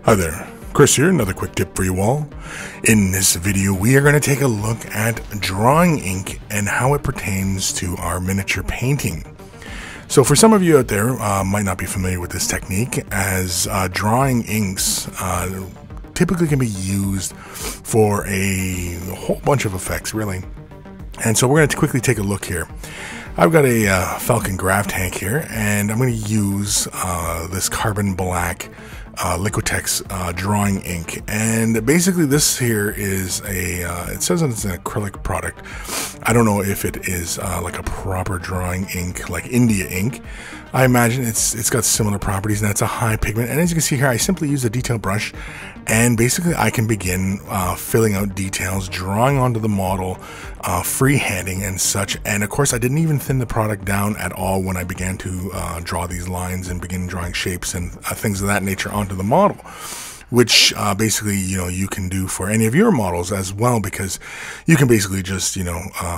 Hi there, Chris here, another quick tip for you all. In this video, we are going to take a look at drawing ink and how it pertains to our miniature painting. So for some of you out there might not be familiar with this technique, as drawing inks typically can be used for a whole bunch of effects, really. And so we're going to quickly take a look here. I've got a Falcon graph tank here, and I'm going to use this carbon black Liquitex drawing ink. And basically this here is it says that it's an acrylic product. I don't know if it is like a proper drawing ink, like India ink. I imagine it's got similar properties, and it's a high pigment. And as you can see here, I simply use a detail brush, and basically I can begin filling out details, drawing onto the model, freehanding and such. And of course, I didn't even thin the product down at all when I began to draw these lines and begin drawing shapes and things of that nature onto the model, which basically, you can do for any of your models as well, because you can basically just,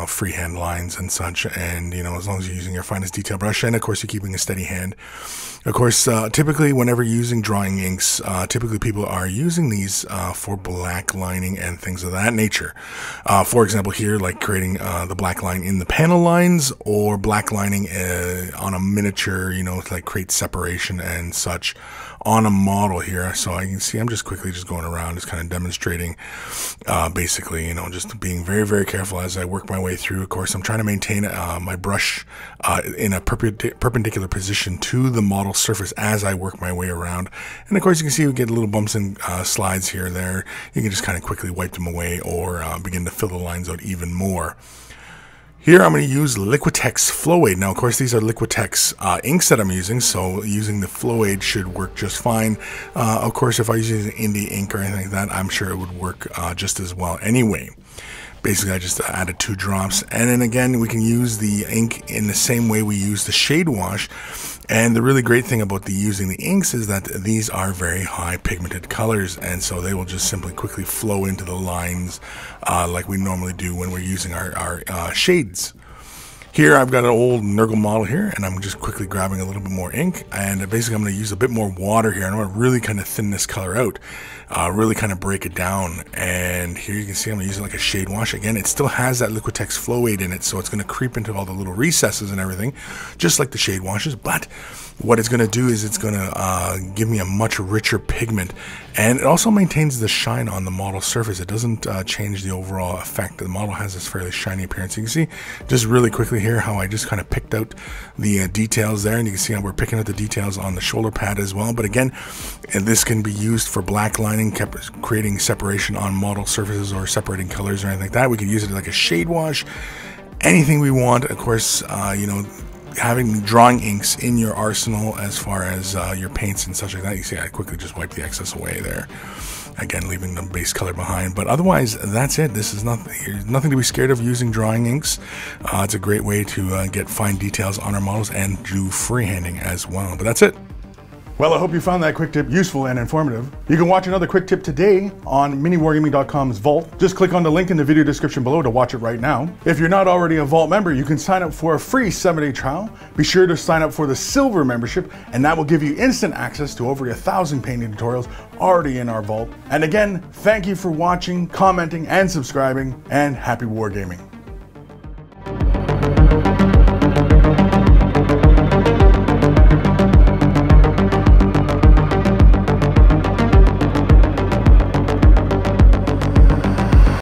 freehand lines and such. And, as long as you're using your finest detail brush, and of course you're keeping a steady hand. Of course, typically whenever you're using drawing inks, typically people are using these for black lining and things of that nature. For example, here, like creating the black line in the panel lines, or black lining on a miniature, to like create separation and such on a model here. So I can see I'm just quickly going around, just kind of demonstrating basically, just being very, very careful as I work my way through. Of course, I'm trying to maintain my brush in a perpendicular position to the model surface as I work my way around. And of course, you can see we get little bumps and slides here and there. You can just kind of quickly wipe them away, or begin to fill the lines out even more. Here I'm going to use Liquitex Flow Aid. Now, of course, these are Liquitex inks that I'm using, so using the Flow Aid should work just fine. Of course, if I was using Indie ink or anything like that, I'm sure it would work just as well anyway. Basically, I just added 2 drops, and then again, we can use the ink in the same way we use the shade wash. And the really great thing about using the inks is that these are very high pigmented colors, and so they will just simply quickly flow into the lines like we normally do when we're using our shades. Here I've got an old Nurgle model here, and I'm just quickly grabbing a little bit more ink, and basically I'm going to use a bit more water here. I want to really kind of thin this color out, really kind of break it down. And here you can see I'm going to use it like a shade wash. Again, it still has that Liquitex Flow Aid in it, so it's going to creep into all the little recesses and everything, just like the shade washes. But what it's going to do is it's going to give me a much richer pigment, and it also maintains the shine on the model surface. It doesn't change the overall effect. The model has this fairly shiny appearance. You can see just really quickly here how I just kind of picked out the details there, and you can see how we're picking out the details on the shoulder pad as well. But again, this can be used for black lining, creating separation on model surfaces, or separating colors or anything like that. We can use it like a shade wash, anything we want. Of course, having drawing inks in your arsenal as far as your paints and such like that. You see I quickly just wipe the excess away there, again leaving the base color behind. But otherwise, that's it. This is nothing to be scared of using drawing inks. It's a great way to get fine details on our models and do freehanding as well. But that's it. Well, I hope you found that quick tip useful and informative. You can watch another quick tip today on MiniWarGaming.com's Vault. Just click on the link in the video description below to watch it right now. If you're not already a Vault member, you can sign up for a free 7-day trial. Be sure to sign up for the Silver membership, and that will give you instant access to over 1,000 painting tutorials already in our Vault. And again, thank you for watching, commenting, and subscribing, and happy wargaming.